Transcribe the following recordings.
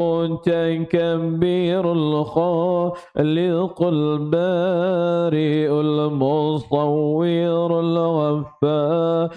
المتكبر الخالق البارئ المصور الغفار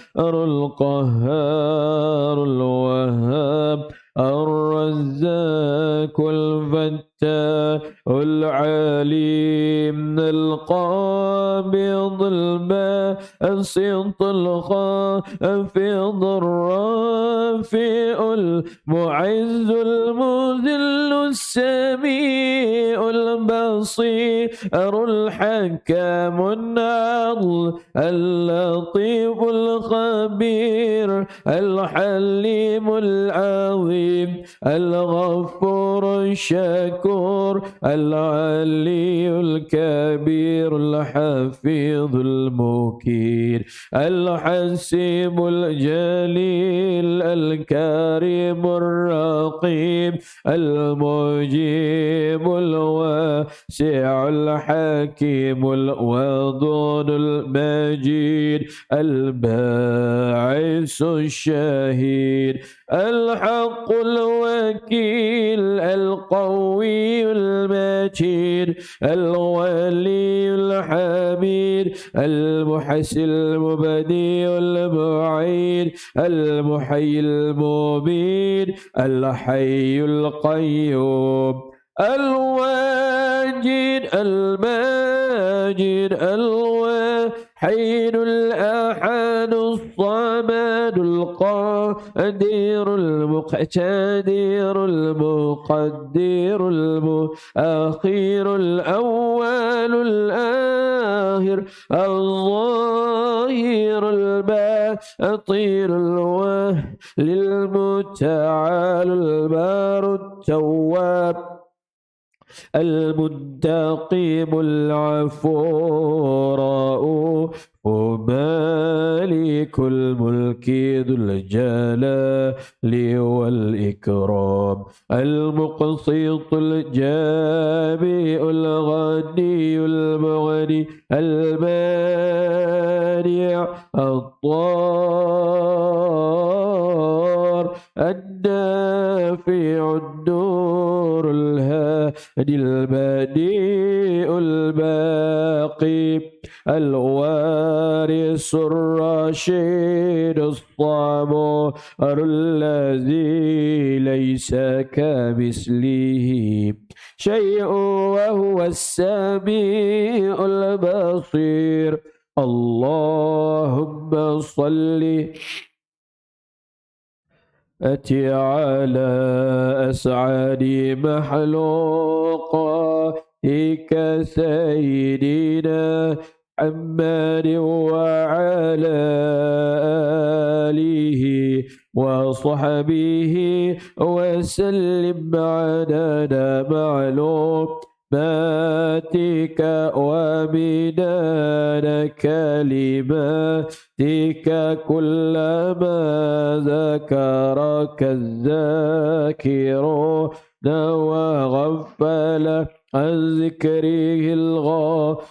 القهار الوهاب الرزاق الفتاح العليم القابض الباسط الخافض الرافع المعز المذل السميع البصير الحكم العدل اللطيف الخبير الحليم العظيم الغفور الشكور العلي الكبير الحفيظ المكير الحسيب الجليل الكريم الرقيب المجيب الواسع الحكيم الودود المجيد الباعث الشهيد الحق الوكيل القوي المتين الولي الحميد المحسن المبدئ المعيد المحيي المبيد الحي القيوم الواجد الماجد الوحيد الأحد الصمد القادر المقتدر المقدر المؤخر الأول الآخر الظاهر الباطن الوالي المتعال البار التواب المنتقم العفو رؤوف مالك الملك ذو الجلال والإكرام المقسط الجامع الغني المغني المانع الضار النافع النور الهادي البديع الباقي الوارث الرشيد الصبور الذي ليس كمثله شيء وهو السميع البصير اللهم صل أتي على أسعد مخلوقاتك سيدنا محمد وعلى آله وصحبه وسلم عدد معلوماتك ومداد كلماتك كلما ذكرك الذاكرون وغفل عن ذكره الغافلون.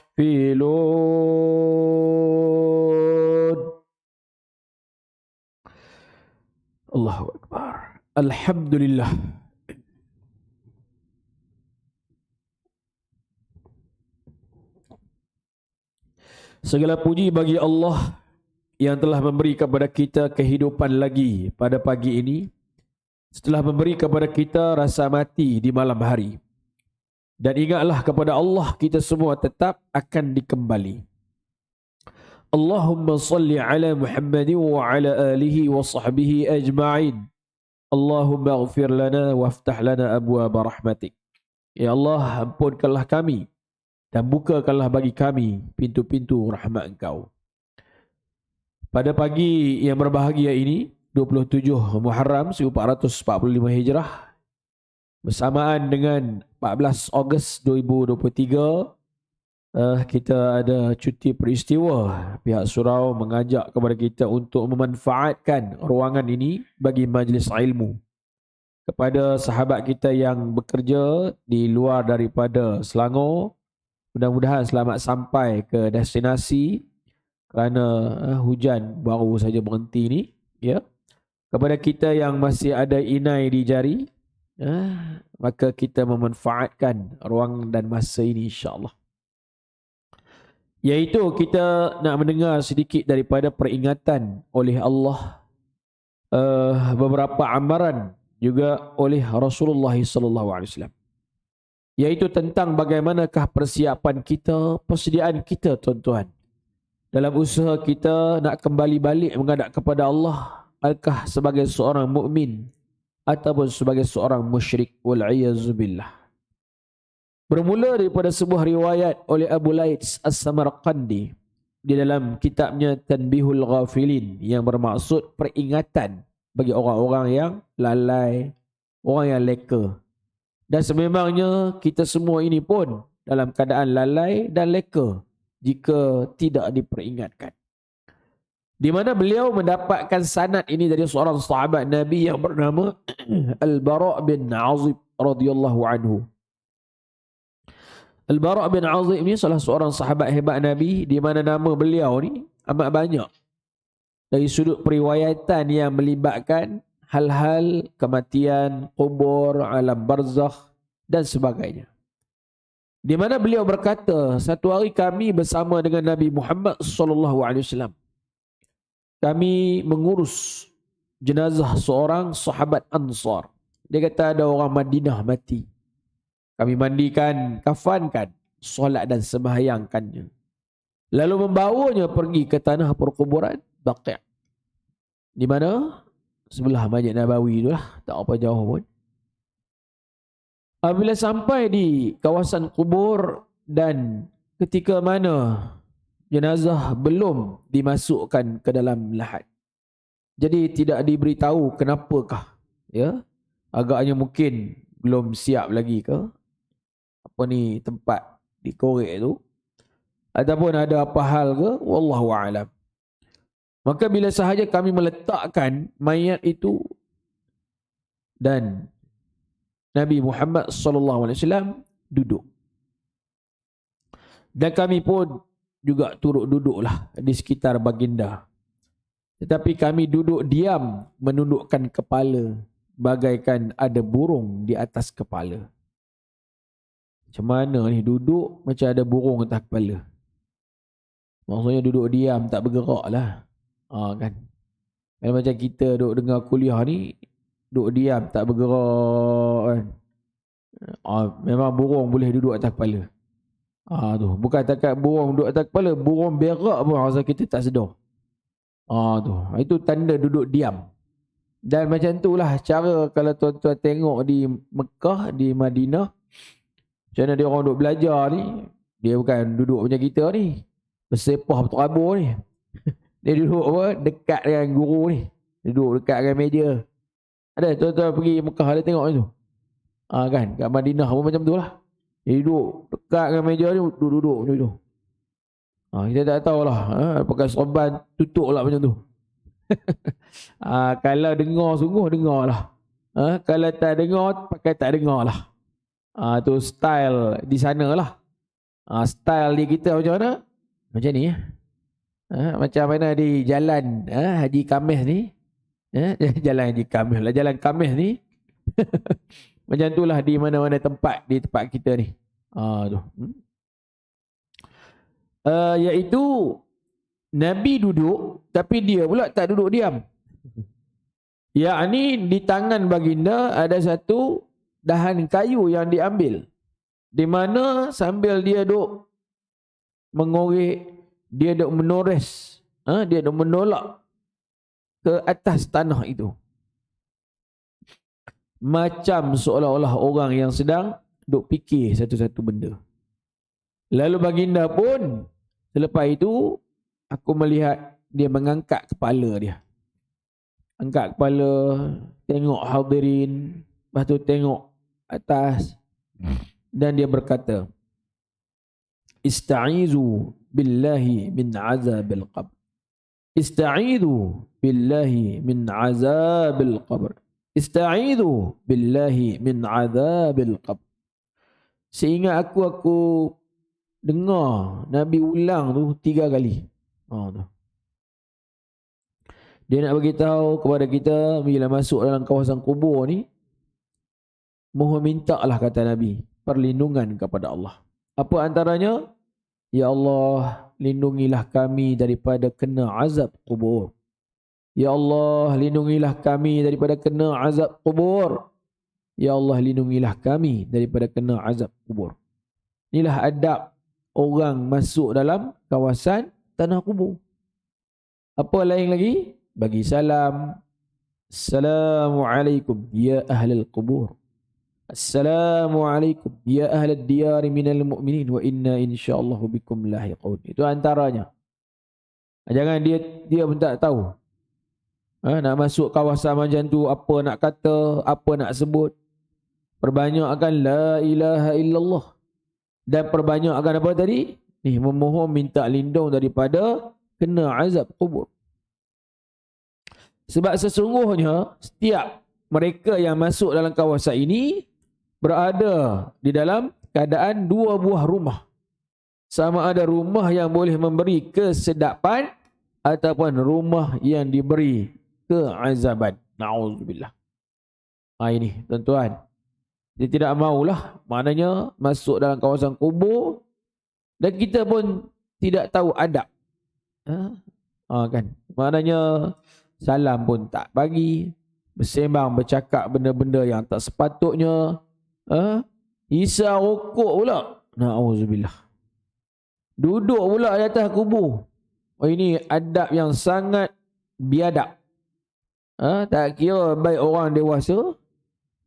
الله أكبر. Alhamdulillah. Segala puji bagi Allah yang telah memberi kepada kita kehidupan lagi pada pagi ini, setelah memberi kepada kita rasa mati di malam hari. Dan ingatlah kepada Allah kita semua tetap akan dikembali. Allahumma salli ala Muhammadin wa ala alihi wa sahbihi ajma'in. Allahumma ighfir lana waftah lana abwaaba rahmatik. Ya Allah, ampunkanlah kami dan bukakanlah bagi kami pintu-pintu rahmat Engkau. Pada pagi yang berbahagia ini, 27 Muharram 1445 Hijrah, bersamaan dengan 14 Ogos 2023, kita ada cuti peristiwa. Pihak surau mengajak kepada kita untuk memanfaatkan ruangan ini bagi majlis ilmu. Kepada sahabat kita yang bekerja di luar daripada Selangor, mudah-mudahan selamat sampai ke destinasi kerana hujan baru saja berhenti ni, ya. Kepada kita yang masih ada inai di jari, maka kita memanfaatkan ruang dan masa ini insya-Allah. Iaitu kita nak mendengar sedikit daripada peringatan oleh Allah, beberapa amaran juga oleh Rasulullah sallallahu alaihi wasallam. Iaitu tentang bagaimanakah persiapan kita, persediaan kita tuan-tuan, dalam usaha kita nak kembali balik menghadap kepada Allah, adakah sebagai seorang mukmin ataupun sebagai seorang musyrik, wal'iyazubillah. Bermula daripada sebuah riwayat oleh Abu Laits As-Samarqandi di dalam kitabnya Tanbihul Ghafilin, yang bermaksud peringatan bagi orang-orang yang lalai, orang yang leka. Dan sememangnya kita semua ini pun dalam keadaan lalai dan leka jika tidak diperingatkan. Di mana beliau mendapatkan sanad ini dari seorang sahabat Nabi yang bernama Al-Bara' bin Azib radhiyallahu anhu. Al-Bara' bin Azib ini salah seorang sahabat hebat Nabi, di mana nama beliau ni amat banyak dari sudut periwayatan yang melibatkan hal-hal kematian, kubur, alam barzakh dan sebagainya. Di mana beliau berkata, satu hari kami bersama dengan Nabi Muhammad sallallahu alaihi wasallam, kami mengurus jenazah seorang sahabat Ansar. Dia kata ada orang Madinah mati. Kami mandikan, kafankan, solat dan sembahyangkannya. Lalu membawanya pergi ke tanah perkuburan Baqi'. Di mana? Sebelah Masjid Nabawi itulah, tak apa jauh pun. Apabila sampai di kawasan kubur dan ketika mana jenazah belum dimasukkan ke dalam lahat, jadi tidak diberitahu kenapakah, ya, agaknya mungkin belum siap lagi ke apa ni tempat dikorek tu, ataupun ada apa hal ke, wallahu a'lam. Maka bila sahaja kami meletakkan mayat itu dan Nabi Muhammad sallallahu alaihi wasallam duduk, dan kami pun juga turut duduklah di sekitar baginda. Tetapi kami duduk diam, menundukkan kepala bagaikan ada burung di atas kepala. Macam mana ni duduk macam ada burung atas kepala? Maksudnya duduk diam, tak bergerak lah. Kan? Kalau macam kita duduk dengar kuliah ni, duduk diam, tak bergerak kan? Memang burung boleh duduk atas kepala. Tu. Bukan takat burung duduk atas kepala, burung berak pun rasa kita tak sedar. Tu. Itu tanda duduk diam. Dan macam itulah cara kalau tuan-tuan tengok di Mekah, di Madinah, macam mana dia orang duduk belajar ni. Dia bukan duduk macam kita ni, bersepah berterabur ni. Dia duduk apa, dekat dengan guru ni. Duduk dekat dengan meja. Ada tuan-tuan pergi Mekah ada tengok tu. Kan, kat Madinah pun macam tu lah. Dia duduk dekat dengan meja ni, duduk macam tu. Kita tak tahulah, pakai serban tutup lah macam tu. Kalau dengar sungguh, dengar lah. Kalau tak dengar, pakai tak dengar lah. Tu style di sana lah. Style di kita macam mana? Macam ni ya. Macam mana di jalan Haji Kamis ni. Jalan Haji Kamis lah. Jalan Kamis ni. Macam itulah di mana-mana tempat, di tempat kita ni. Tu. Iaitu Nabi duduk, tapi dia pula tak duduk diam. Yakni di tangan baginda ada satu dahan kayu yang diambil, di mana sambil dia duk mengorek, dia duk menores, dia duk menolak ke atas tanah itu, macam seolah-olah orang yang sedang duk fikir satu-satu benda. Lalu baginda pun selepas itu, aku melihat dia mengangkat kepala dia. Angkat kepala, tengok hadirin, lepas tu tengok atas, dan dia berkata, Ista'izu billahi min azabil qabr. Ista'izu billahi min azabil qabr. Ista'izu billahi min azabil qabr. Seingat aku dengar Nabi ulang tu 3 kali. Tu. Dia nak bagi tahu kepada kita bila masuk dalam kawasan kubur ni, mohon mintalah, kata Nabi, perlindungan kepada Allah. Apa antaranya? Ya Allah, lindungilah kami daripada kena azab kubur. Ya Allah, lindungilah kami daripada kena azab kubur. Ya Allah, lindungilah kami daripada kena azab kubur. Inilah adab orang masuk dalam kawasan tanah kubur. Apa lain lagi? Bagi salam. Assalamualaikum ya ahlal kubur. Assalamualaikum ya ahlal diyari minal mu'minin wa inna insyaallahu bikum lahiqun. Itu antaranya. Jangan dia pun tak tahu. Nak masuk kawasan macam tu, apa nak kata, apa nak sebut. Perbanyakkan la ilaha illallah. Dan perbanyakkan apa tadi? Ni memohon minta lindung daripada kena azab kubur. Sebab sesungguhnya setiap mereka yang masuk dalam kawasan ini berada di dalam keadaan dua buah rumah. Sama ada rumah yang boleh memberi kesedapan ataupun rumah yang diberi keazaban. Na'udzubillah. Ini tuan-tuan. Dia tidak maulah, maknanya masuk dalam kawasan kubur dan kita pun tidak tahu adab. Kan? Maknanya salam pun tak bagi, bersembang bercakap benda-benda yang tak sepatutnya. Hisar rokok pula. Na'udzubillah. Duduk pula di atas kubur. Ini adab yang sangat biadab. Tak kira baik orang dewasa,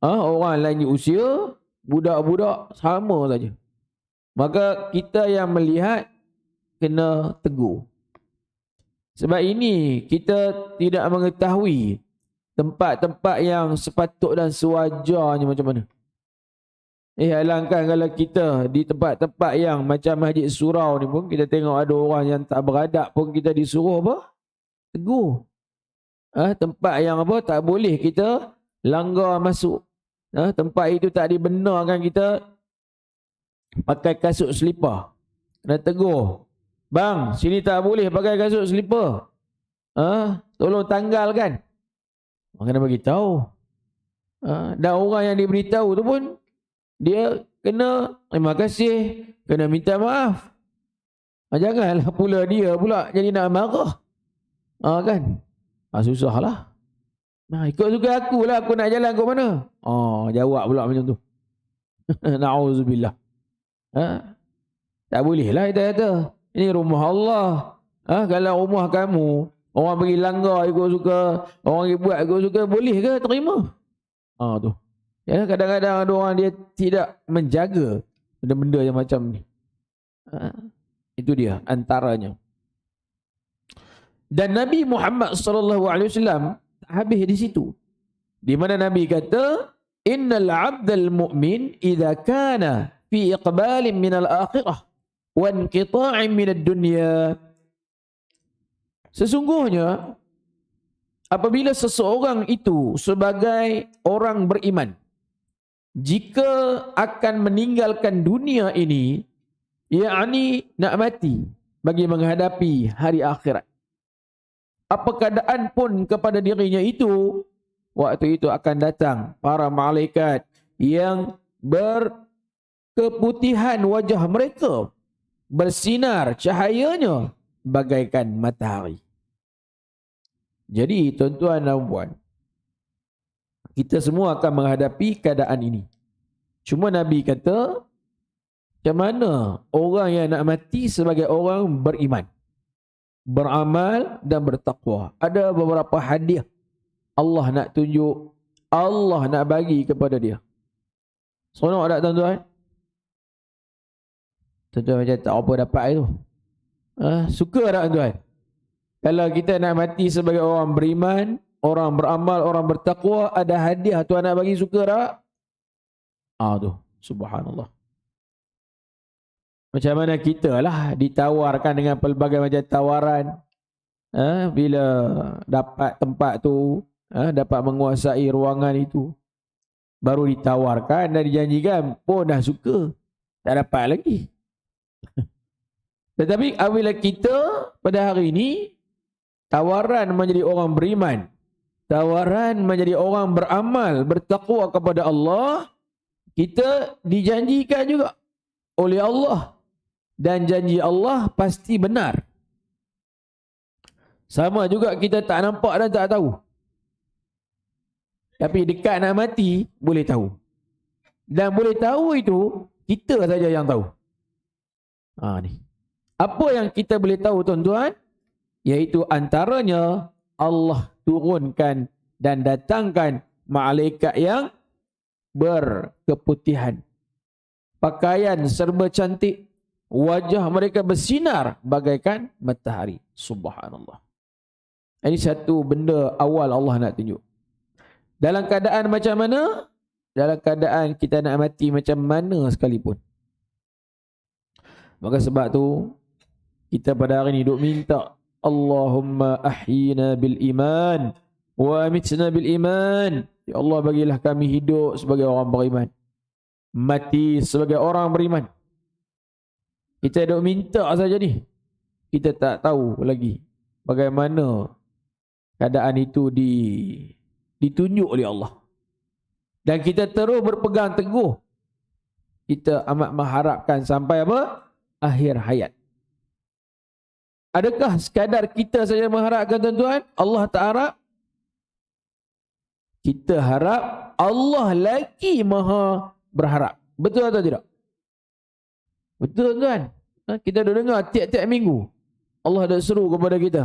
orang lain usia, budak-budak, sama saja. Maka kita yang melihat kena tegur. Sebab ini kita tidak mengetahui tempat-tempat yang sepatut dan sewajarnya macam mana. Alangkah kalau kita di tempat-tempat yang macam Masjid Surau ni pun kita tengok ada orang yang tak beradab pun kita disuruh apa? Tegur. Tempat yang apa? Tak boleh kita langgar masuk. Tempat itu tak dibenarkan kita pakai kasut selipar. Kena tegur. Bang, sini tak boleh pakai kasut selipar. Tolong tanggalkan. Kena bagi tahu. Dan orang yang diberitahu tu pun dia kena terima kasih, kena minta maaf. Janganlah pula dia pula jadi nak marah. Kan? Susahlah. Ikut suka aku lah, aku nak jalan ke mana? Jawab pula macam tu. Na'udzubillah. Tak boleh lah kita kata. Ini rumah Allah. Kalau rumah kamu, orang pergi langgar ikut suka, orang pergi buat ikut suka, boleh ke terima? Tu. Ya, kadang-kadang ada orang dia tidak menjaga benda-benda yang macam ni. Itu dia antaranya. Dan Nabi Muhammad SAW habis di situ. Di mana Nabi kata, innal 'abdal mu'min idza kana fi iqbalin minal akhirah wa inqita'in minad dunya. Sesungguhnya apabila seseorang itu sebagai orang beriman, jika akan meninggalkan dunia ini, yakni nak mati bagi menghadapi hari akhirat, apa keadaan pun kepada dirinya itu, waktu itu akan datang para malaikat yang berkeputihan wajah mereka, bersinar cahayanya bagaikan matahari. Jadi tuan-tuan dan puan, kita semua akan menghadapi keadaan ini. Cuma Nabi kata, macam mana orang yang nak mati sebagai orang beriman, beramal dan bertakwa. Ada beberapa hadiah Allah nak tunjuk, Allah nak bagi kepada dia. Seronok tak tuan-tuan? Tuan-tuan macam tak apa dapat itu. Suka tak tuan-tuan? Kalau kita nak mati sebagai orang beriman, orang beramal, orang bertakwa, ada hadiah Tuhan nak bagi, suka tak? Tu, subhanallah. Macam mana kita lah ditawarkan dengan pelbagai macam tawaran. Bila dapat tempat tu, dapat menguasai ruangan itu, baru ditawarkan dan dijanjikan, pun dah suka. Tak dapat lagi. Tetapi apabila kita pada hari ini, tawaran menjadi orang beriman, tawaran menjadi orang beramal, bertakwa kepada Allah, kita dijanjikan juga oleh Allah. Dan janji Allah pasti benar. Sama juga kita tak nampak dan tak tahu. Tapi dekat nak mati, boleh tahu. Dan boleh tahu itu, kita saja yang tahu. Ni. Apa yang kita boleh tahu tuan-tuan? Iaitu antaranya Allah turunkan dan datangkan malaikat yang berkeputihan. Pakaian serba cantik. Wajah mereka bersinar bagaikan matahari. Subhanallah. Ini satu benda awal Allah nak tunjuk. Dalam keadaan macam mana? Dalam keadaan kita nak mati macam mana sekalipun. Maka sebab tu, kita pada hari ni duk minta, Allahumma ahyina bil iman wa amitna bil iman. Ya Allah, bagilah kami hidup sebagai orang beriman, mati sebagai orang beriman. Kita duk minta saja ni. Kita tak tahu lagi bagaimana keadaan itu ditunjuk oleh Allah. Dan kita terus berpegang teguh. Kita amat mengharapkan sampai apa? Akhir hayat. Adakah sekadar kita saja mengharapkan tuan-tuan? Allah tak harap? Kita harap, Allah lagi maha berharap. Betul atau tidak? Betul tuan. Kita dah dengar tiap-tiap minggu Allah dah seru kepada kita.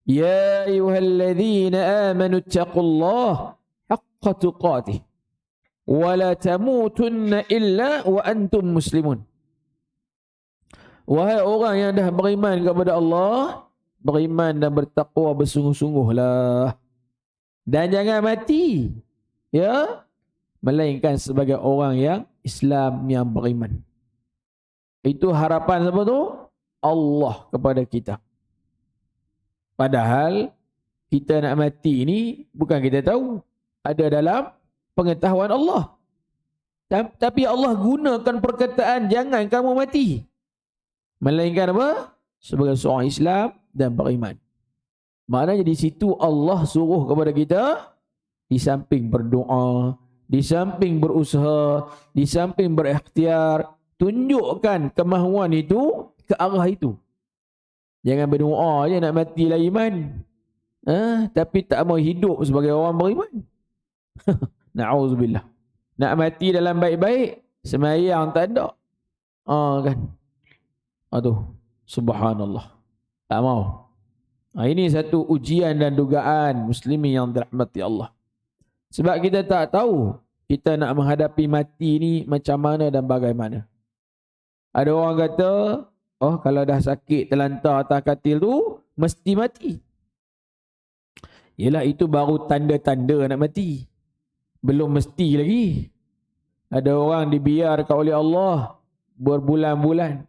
Ya ayyuhalladzina amanu taqullaha haqqa tuqatih wa la tamutunna illa wa antum muslimun. Wahai orang yang dah beriman kepada Allah, beriman dan bertakwa bersungguh-sungguhlah. Dan jangan mati, ya, melainkan sebagai orang yang Islam yang beriman. Itu harapan siapa tu? Allah kepada kita. Padahal kita nak mati ni bukan kita tahu. Ada dalam pengetahuan Allah. Tapi Allah gunakan perkataan jangan kamu mati. Melainkan apa? Sebagai seorang Islam dan beriman. Maknanya di situ Allah suruh kepada kita, di samping berdoa, di samping berusaha, di samping berikhtiar, tunjukkan kemahuan itu ke arah itu. Jangan berdoa je nak mati lah iman. Tapi tak mau hidup sebagai orang beriman. Na'udzubillah. Nak mati dalam baik-baik, semayang tak ada. Kan. Aduh, subhanallah. Tak mau. Ini satu ujian dan dugaan muslimin yang dirahmati Allah. Sebab kita tak tahu kita nak menghadapi mati ni macam mana dan bagaimana. Ada orang kata, kalau dah sakit terlantar atas katil tu, mesti mati. Yelah, itu baru tanda-tanda nak mati. Belum mesti lagi. Ada orang dibiarkan oleh Allah berbulan-bulan,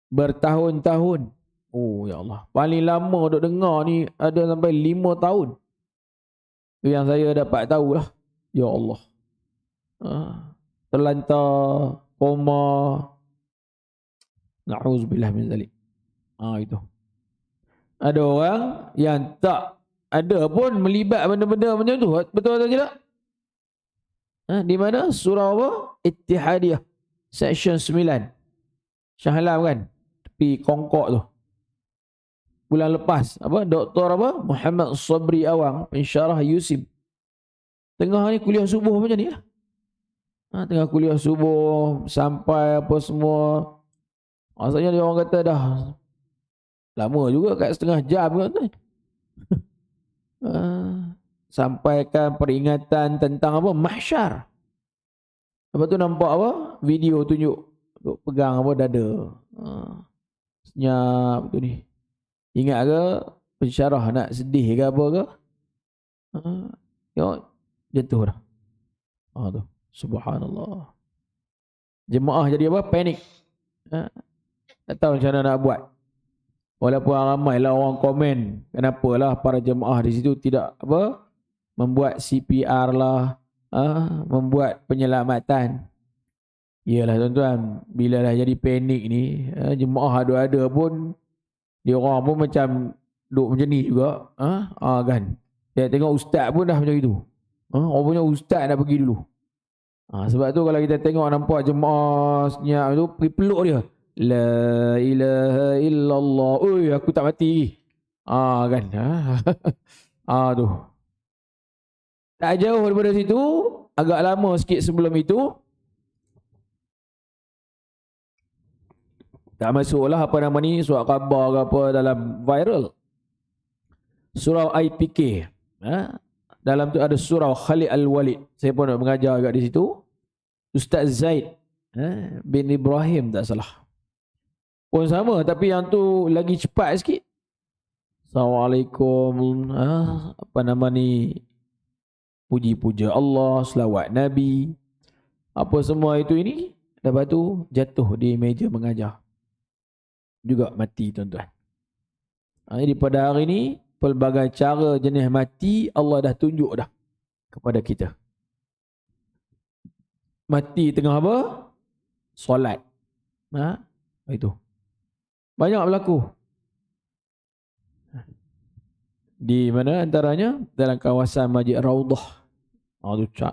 bertahun-tahun. Oh ya Allah, paling lama duk dengar ni ada sampai 5 tahun. Itu yang saya dapat tahulah. Ya Allah. Terlantar, koma. Na'udzubillah min zalik. Itu. Ada orang yang tak ada pun melibat benda-benda macam tu. Betul atau tidak? Di mana? Surah apa? Ittihadiyah. Section 9. Shah Alam kan? Tepi Kongkok tu. Bulan lepas. Doktor Muhammad Sabri Awang, pensyarah USIM. Tengah ni kuliah subuh macam ni lah. Tengah kuliah subuh, sampai apa semua. Maksudnya dia orang kata dah lama juga, kat setengah jam kan. Sampaikan peringatan tentang mahsyar. Lepas tu nampak video tunjuk pegang dada. Senyap tu ni. Ingat ke pensyarah nak sedih ke apa ke? Tengok jatuh dah. Tu. Subhanallah. Jemaah jadi panik. Tak tahu macam mana nak buat. Walaupun ramailah orang komen, kenapalah para jemaah di situ tidak membuat CPR lah, membuat penyelamatan. Iyalah tuan-tuan, bila dah jadi panik ni, jemaah ada-ada pun dia orang pun macam duk macam ni juga, kan. Dia tengok ustaz pun dah macam itu. Orang punya ustaz nak pergi dulu. Sebab tu kalau kita tengok nampak jemaah senyap tu, pergi peluk dia. La ilaha illallah. Oi, aku tak mati. Kan. Tu. Tak jauh daripada situ, agak lama sikit sebelum itu, tak masuklah apa nama ni, surat khabar ke apa dalam viral. Surau IPK. Dalam tu ada surau Khalid Al-Walid. Saya pun nak mengajar agak di situ. Ustaz Zaid bin Ibrahim tak salah. Pun sama, tapi yang tu lagi cepat sikit. Assalamualaikum. Apa nama ni? Puji-puja Allah, selawat Nabi. Apa semua itu ini. Lepas tu jatuh di meja mengajar. Juga mati tuan-tuan. Jadi pada hari ini, pelbagai cara jenis mati Allah dah tunjuk dah kepada kita. Mati tengah apa? Solat. Itu. Banyak berlaku. Di mana antaranya? Dalam kawasan Masjid Raudah.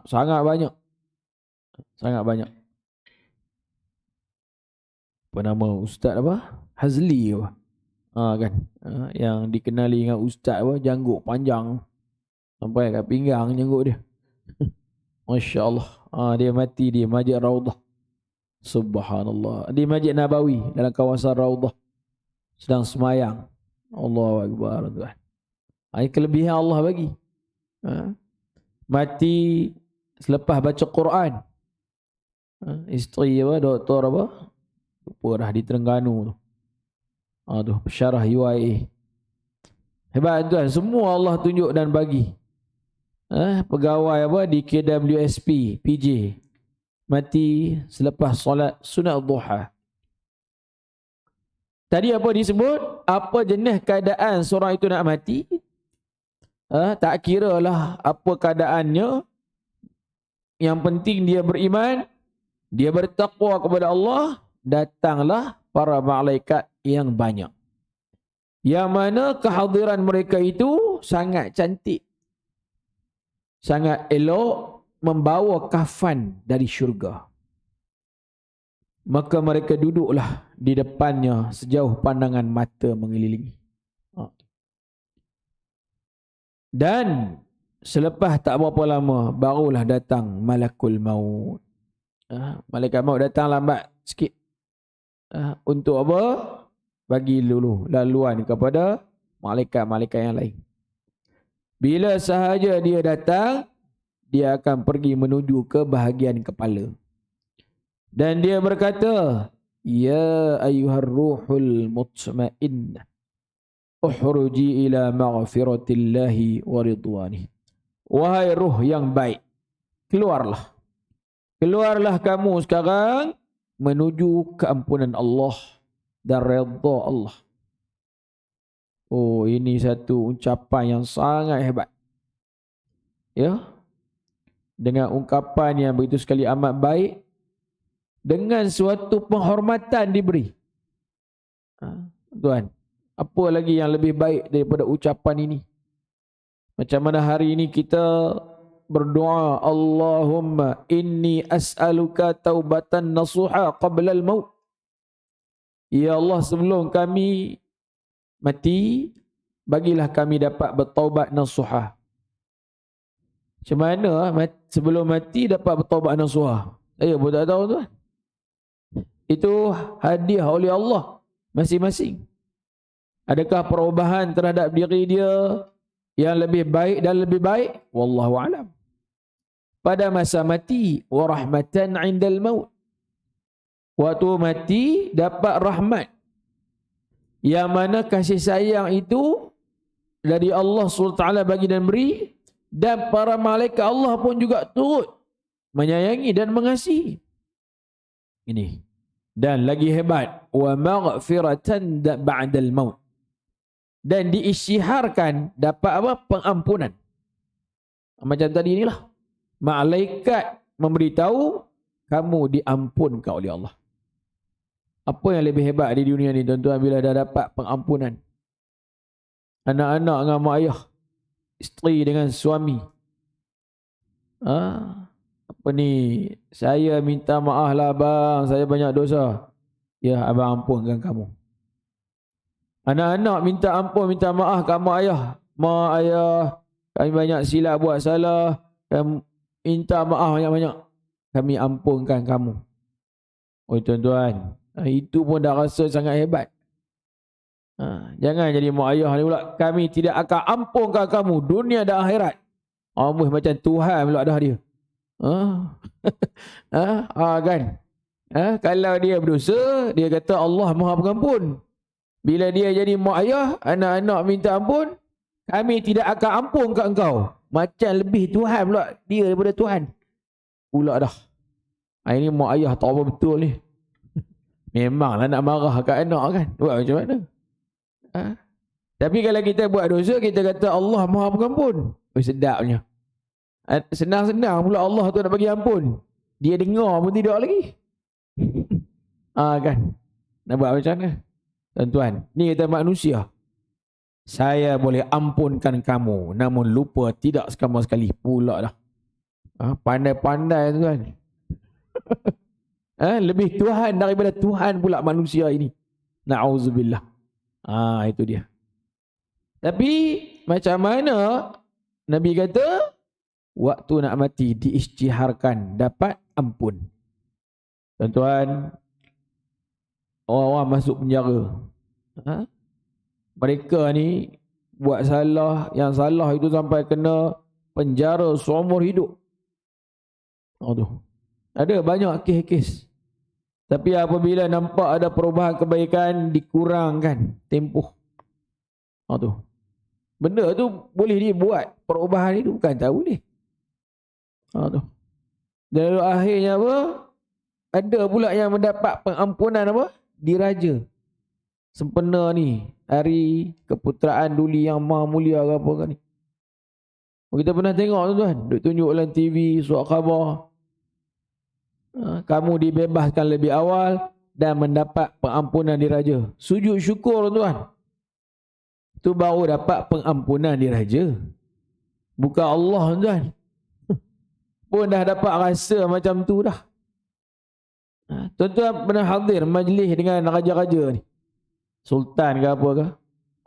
Sangat banyak. Sangat banyak. Apa nama Ustaz apa? Hazli apa? Kan. Yang dikenali dengan Ustaz apa? Janggut panjang. Sampai kat pinggang janggut dia. Masya Allah. Dia mati di Masjid Raudah. Subhanallah. Di Masjid Nabawi. Dalam kawasan Raudah. Sedang semayang. Allahu Akbar. Ini kelebihan Allah bagi. Mati selepas baca Quran. Isteri apa? Doktor apa? Lupa dah di Terengganu tu. Pensyarah UIA. Hebat tuan. Semua Allah tunjuk dan bagi. Pegawai apa? Di KWSP, PJ. Mati selepas solat sunat duha. Tadi apa disebut? Apa jenis keadaan seorang itu nak mati? Tak kira lah apa keadaannya. Yang penting dia beriman, dia bertakwa kepada Allah, datanglah para malaikat yang banyak. Yang mana kehadiran mereka itu sangat cantik. Sangat elok, membawa kafan dari syurga. Maka mereka duduklah di depannya sejauh pandangan mata mengelilingi. Dan selepas tak berapa lama barulah datang malakul maut. Malaikat maut datang lambat sikit. Untuk apa? Bagi dulu laluan kepada malaikat-malaikat yang lain. Bila sahaja dia datang, dia akan pergi menuju ke bahagian kepala. Dan dia berkata, Ya ayyuhar ruhul mutmainnah, ukhruji ila maghfiratillahi wa ridwanih. Wahai ruh yang baik, keluarlah. Keluarlah kamu sekarang menuju keampunan Allah dan redha Allah. Ini satu ucapan yang sangat hebat. Ya. Dengan ungkapan yang begitu sekali amat baik, dengan suatu penghormatan diberi. Tuan, apa lagi yang lebih baik daripada ucapan ini? Macam mana hari ini kita berdoa, Allahumma inni as'aluka taubatan nasuha qabla al-maut. Ya Allah, sebelum kami mati, bagilah kami dapat bertaubat nasuha. Macam mana sebelum mati dapat bertaubat nasuha? Saya pun tak tahu tuan. Itu hadiah oleh Allah masing-masing. Adakah perubahan terhadap diri dia yang lebih baik dan lebih baik? Wallahu alam. Pada masa mati, wa rahmatan 'indal maut. Waktu mati dapat rahmat. Yang mana kasih sayang itu dari Allah SWT bagi dan beri, dan para malaikat Allah pun juga turut menyayangi dan mengasihi. Ini. Dan lagi hebat, wa maghfiratan ba'dal maut. Dan diisyiharkan dapat apa? Pengampunan. Macam tadi inilah. Malaikat memberitahu kamu diampunkan oleh Allah. Apa yang lebih hebat di dunia ni tuan-tuan bila dah dapat pengampunan? Anak-anak dengan mak ayah, isteri dengan suami. Apa ni? Saya minta maaf lah bang, saya banyak dosa. Ya, abang ampunkan kamu. Anak-anak minta ampun, minta maaf kat mak ayah. Mak ayah, kami banyak silap buat salah. Kami minta maaf banyak-banyak. Kami ampunkan kamu. Oh tuan-tuan, itu pun dah rasa sangat hebat. Jangan jadi mak ayah ni pula. Kami tidak akan ampunkan kamu dunia dan akhirat. Amboi macam Tuhan pula dah dia. Kan? Kalau dia berdosa, dia kata Allah Maha Pengampun. Bila dia jadi mak ayah, anak-anak minta ampun, kami tidak akan ampun kat engkau. Macam lebih Tuhan pula dia daripada Tuhan. Pula dah. Ini mak ayah tak apa betul ni. Memanglah nak marah kat anak kan. Buat macam mana? Tapi kalau kita buat dosa, kita kata Allah Maha Pengampun. Sedapnya. Senang-senang pula Allah tu nak bagi ampun. Dia dengar pun tidak lagi. Kan. Nak buat macam mana? Tuan-tuan, ni kata manusia. Saya boleh ampunkan kamu, namun lupa tidak sama sekali. Pula dah. Pandai-pandai tuan. Lebih Tuhan daripada Tuhan pula manusia ini. Na'udzubillah. Itu dia. Tapi macam mana Nabi kata waktu nak mati diisytiharkan dapat ampun. Tuan-tuan, orang-orang masuk penjara. Mereka ni buat salah, yang salah itu sampai kena penjara seumur hidup. Ada banyak kes-kes. Tapi apabila nampak ada perubahan kebaikan, dikurangkan tempoh. Benda tu boleh dibuat. Perubahan itu bukan tak boleh. Dan lalu akhirnya apa? Ada pula yang mendapat pengampunan apa? Diraja. Sempena ni. Hari keputeraan Duli yang maha mulia ke apa kan ni. Kita pernah tengok tuan-tuan. Duk tunjuk dalam TV, surat khabar. Kamu dibebaskan lebih awal dan mendapat pengampunan diraja. Sujud syukur tuan. Tu baru dapat pengampunan diraja. Bukan Allah tuan. Pun dah dapat rasa macam tu dah. Tuan-tuan pernah hadir majlis dengan raja-raja ni. Sultan ke apa ke?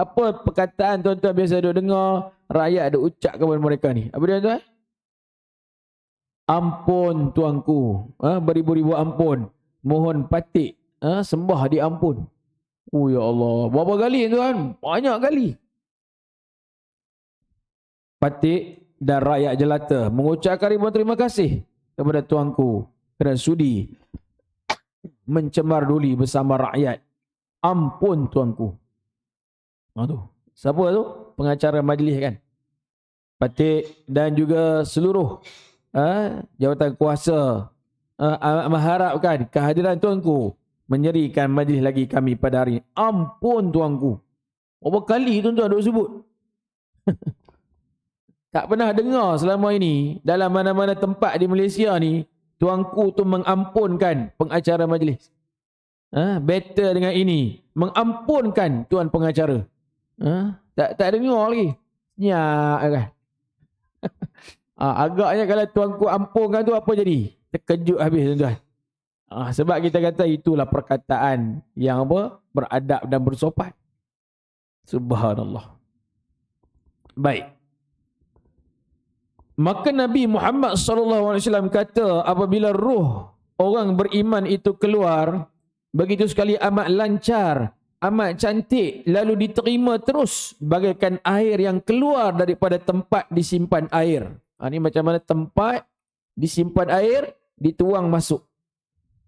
Apa perkataan tuan-tuan biasa duk dengar rakyat duk ucap kepada mereka ni? Apa dia tuan? Ampun tuanku. Beribu-ribu ampun. Mohon patik. Sembah diampun. Oh ya Allah. Berapa kali tuan? Banyak kali. Patik dan rakyat jelata mengucapkan ribuan terima kasih kepada tuanku kerana sudi mencemar Duli bersama rakyat. Ampun tuanku. Siapa tu? Pengacara majlis kan? Patik dan juga seluruh jawatan kuasa mengharapkan kehadiran tuanku menyerikan majlis lagi kami pada hari ini. Ampun tuanku. Berapa kali tuan-tuan duk sebut? Tak pernah dengar selama ini dalam mana-mana tempat di Malaysia ni tuanku tu mengampunkan pengacara majlis. Better dengan ini. Mengampunkan tuan pengacara. Tak dengar lagi. Nyak kan. Agaknya kalau tuanku ampunkan tu apa jadi? Terkejut habis tuan-tuan. Sebab kita kata itulah perkataan yang apa? Beradab dan bersopan. Subhanallah. Baik. Maka Nabi Muhammad SAW kata apabila ruh orang beriman itu keluar, begitu sekali amat lancar, amat cantik, lalu diterima terus bagaikan air yang keluar daripada tempat disimpan air. Ini macam mana tempat disimpan air, dituang masuk.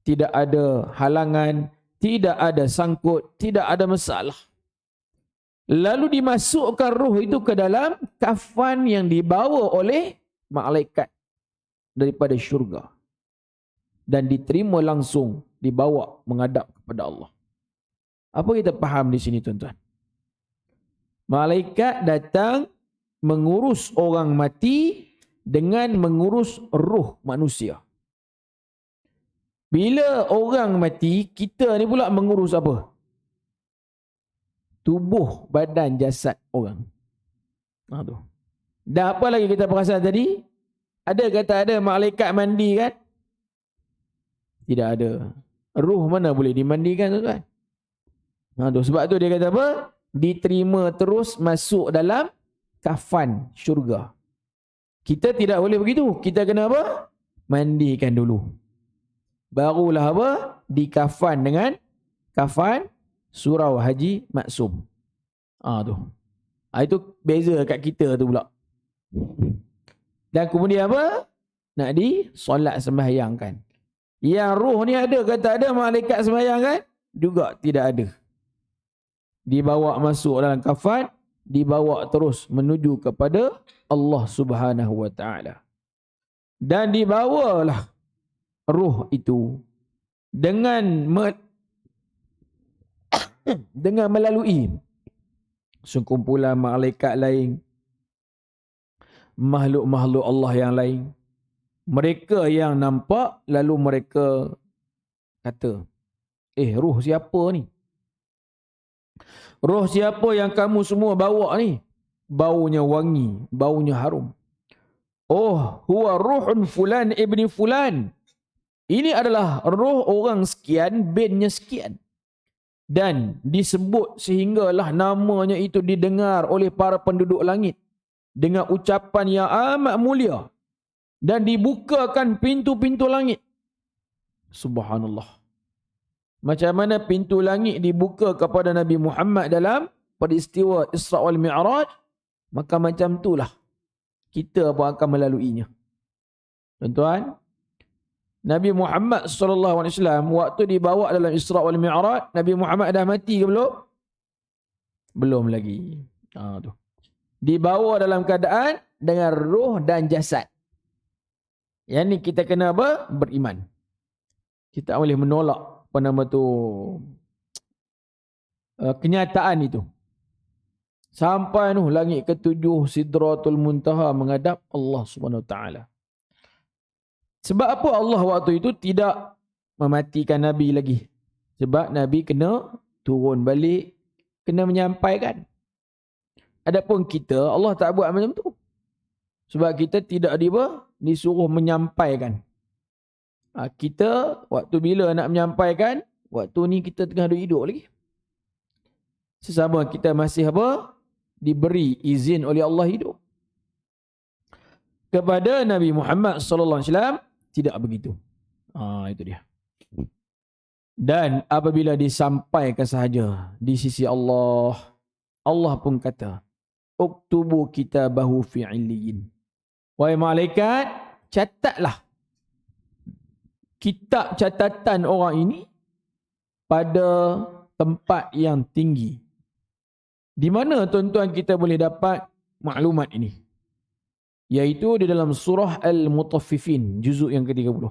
Tidak ada halangan, tidak ada sangkut, tidak ada masalah. Lalu dimasukkan ruh itu ke dalam kafan yang dibawa oleh malaikat daripada syurga. Dan diterima langsung, dibawa menghadap kepada Allah. Apa kita faham di sini tuan-tuan? Malaikat datang mengurus orang mati dengan mengurus ruh manusia. Bila orang mati, kita ni pula mengurus apa? Tubuh, badan, jasad orang. Dan apa lagi kita perasan tadi? Ada kata ada malaikat mandi kan? Tidak ada. Ruh mana boleh dimandikan tuan-tuan? Sebab tu dia kata apa? Diterima terus masuk dalam kafan syurga. Kita tidak boleh begitu. Kita kena apa? Mandikan dulu. Barulah apa? Dikafan dengan kafan surau haji maksum. Itu beza kat kita tu pula. Dan kemudian apa? Nak solat sembahyangkan. Yang roh ni ada kata ada malaikat sembahyang kan? Juga tidak ada. Dibawa masuk dalam kafan, dibawa terus menuju kepada Allah Subhanahu wa taala. Dan dibawalah roh itu dengan melalui sekumpulan malaikat lain, makhluk-makhluk Allah yang lain. Mereka yang nampak, lalu mereka kata, roh siapa ni? Roh siapa yang kamu semua bawa ni? Baunya wangi, baunya harum. Oh, huwa ruhun fulan ibni fulan. Ini adalah roh orang sekian, binnya sekian. Dan disebut sehinggalah namanya itu didengar oleh para penduduk langit dengan ucapan yang amat mulia. Dan dibukakan pintu-pintu langit. Subhanallah. Macam mana pintu langit dibuka kepada Nabi Muhammad dalam peristiwa Isra wal Mi'raj, maka macam itulah kita pun akan melaluinya. Tuan-tuan, Nabi Muhammad SAW waktu dibawa dalam Isra wal Mi'raj, Nabi Muhammad dah mati ke belum? Belum lagi. Dibawa dalam keadaan dengan roh dan jasad. Yang ni kita kena apa? Beriman. Kita boleh menolak kenyataan itu. Sampai langit ketujuh Sidratul Muntaha menghadap Allah Subhanahu Wa Taala. Sebab apa Allah waktu itu tidak mematikan Nabi lagi? Sebab Nabi kena turun balik, kena menyampaikan. Adapun kita, Allah tak buat macam tu. Sebab kita tidak disuruh menyampaikan. Kita waktu bila nak menyampaikan, waktu ni kita tengah hidup lagi. Sesama kita masih diberi izin oleh Allah hidup. Kepada Nabi Muhammad sallallahu alaihi wasallam tidak begitu. Itu dia. Dan apabila disampaikan sahaja di sisi Allah, Allah pun kata, "Uktubu kitabahu fi 'illiyin." Wahai malaikat, catatlah kitab catatan orang ini pada tempat yang tinggi. Di mana tuan-tuan kita boleh dapat maklumat ini? Iaitu di dalam surah Al-Mutaffifin, juzuk yang ke-30.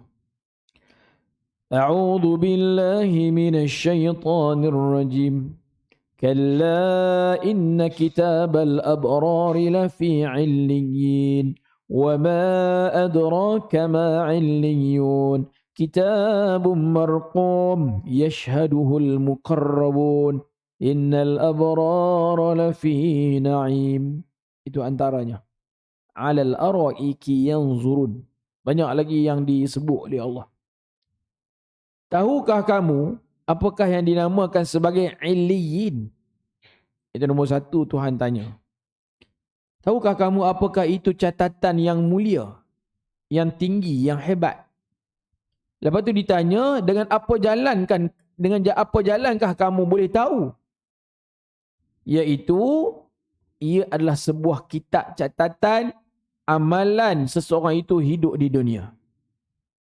A'udzu billahi minasy syaithanir rajim. Kalla inna kitabal abrari lafi 'illiyyin. Wa ma adraka ma 'illiyun. Kitabun marqum yashhaduhul muqarrabun. Innal abrara lafi na'im. Itu antaranya. Alal araiki yanzurun. Banyak lagi yang disebut oleh Allah. Tahukah kamu apakah yang dinamakan sebagai illiyin? Itu nombor satu Tuhan tanya. Tahukah kamu apakah itu catatan yang mulia, yang tinggi, yang hebat? Lepas tu ditanya, dengan apa jalankah kamu boleh tahu? Iaitu, ia adalah sebuah kitab catatan amalan seseorang itu hidup di dunia.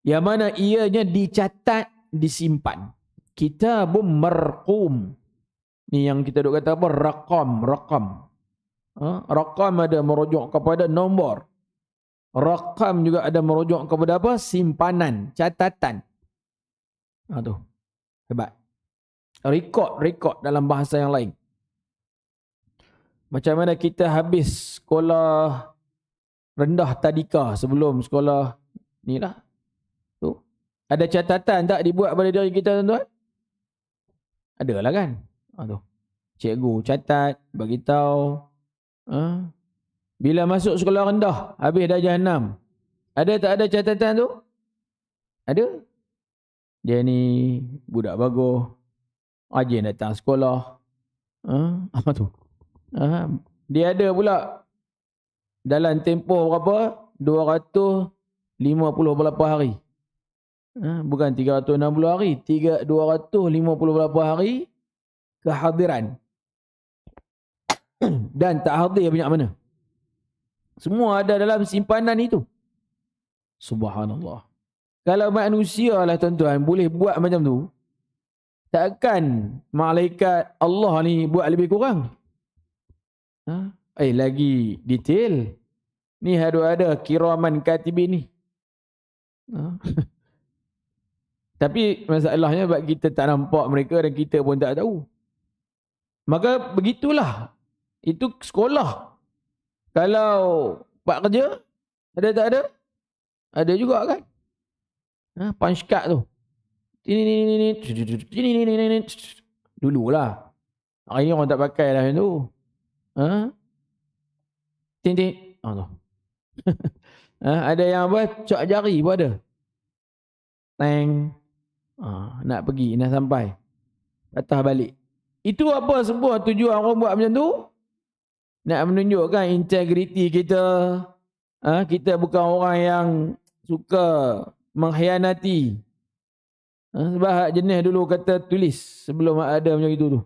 Yang mana ianya dicatat, disimpan. Kitabun marqum. Ni yang kita duk kata apa? Raqam. Raqam ada merujuk kepada nombor. Raqam juga ada merujuk kepada apa? Simpanan, catatan. Tu. Hebat. Rekod dalam bahasa yang lain. Macam mana kita habis sekolah rendah tadika sebelum sekolah ni lah. Tu. Ada catatan tak dibuat pada diri kita tuan-tuan? Adalah kan? Tu. Cikgu catat, bagi tahu. Bila masuk sekolah rendah, habis darjah 6. Ada tak ada catatan tu? Ada. Dia ni budak bagus. Rajin datang sekolah. Apa tu? Dia ada pula dalam tempoh berapa? 250 berapa hari. Bukan 360 hari. 250 berapa hari kehadiran. Dan tak hadir banyak mana. Semua ada dalam simpanan itu. Subhanallah. Kalau manusia lah tuan-tuan boleh buat macam tu, takkan malaikat Allah ni buat lebih kurang? Lagi detail. Ni ada kiraman katibin ni. Tapi masalahnya sebab kita tak nampak mereka dan kita pun tak tahu. Maka begitulah. Itu sekolah. Kalau buat kerja, ada tak ada? Ada juga kan? Punch card tu. Dululah. Hari ni orang tak pakai lah macam tu. Tintin. Ada yang apa? Cok jari pun ada. Teng. Nak pergi, nak sampai. Patah balik. Itu apa semua tujuan orang buat macam tu? Nak menunjukkan integriti kita. Kita bukan orang yang suka mengkhianati. Sebab jenis dulu kata tulis sebelum ada macam itu tu.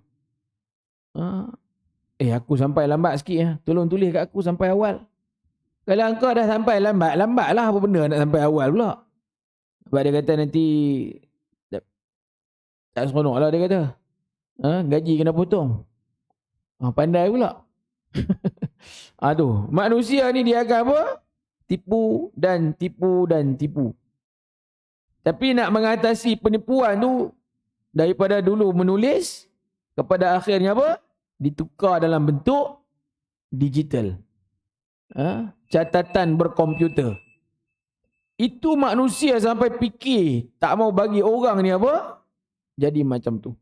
Aku sampai lambat sikit. Tolong tulis kat aku sampai awal. Kalau engkau dah sampai lambat, lambatlah apa benda nak sampai awal pula. Sebab dia kata nanti tak seronok lah dia kata. Gaji kena potong. Pandai pula. Manusia ni dia akan apa? Tipu dan tipu dan tipu. Tapi nak mengatasi penipuan tu, daripada dulu menulis, kepada akhirnya apa? Ditukar dalam bentuk digital. Catatan berkomputer. Itu manusia sampai fikir tak mau bagi orang ni apa? Jadi macam tu.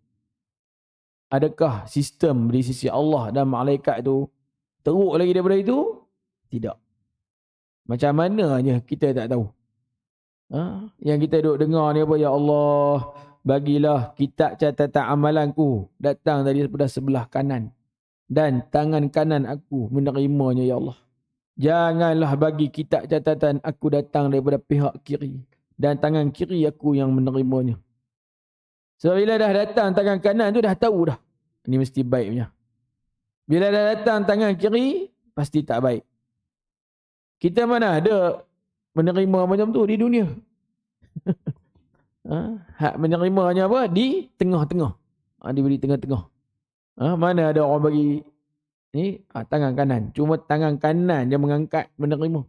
Adakah sistem di sisi Allah dan malaikat tu teruk lagi daripada itu? Tidak. Macam mananya kita tak tahu. Yang kita duk dengar ni apa? Ya Allah, bagilah kitab catatan amalanku datang daripada sebelah kanan. Dan tangan kanan aku menerimanya ya Allah. Janganlah bagi kitab catatan aku datang daripada pihak kiri. Dan tangan kiri aku yang menerimanya. So bila dah datang tangan kanan tu dah tahu dah. Ini mesti baik punya. Bila dah datang tangan kiri, pasti tak baik. Kita mana ada menerima macam tu di dunia. Hak menerimanya apa? Di tengah-tengah. Diberi tengah-tengah. Mana ada orang bagi ni tangan kanan. Cuma tangan kanan yang mengangkat menerima.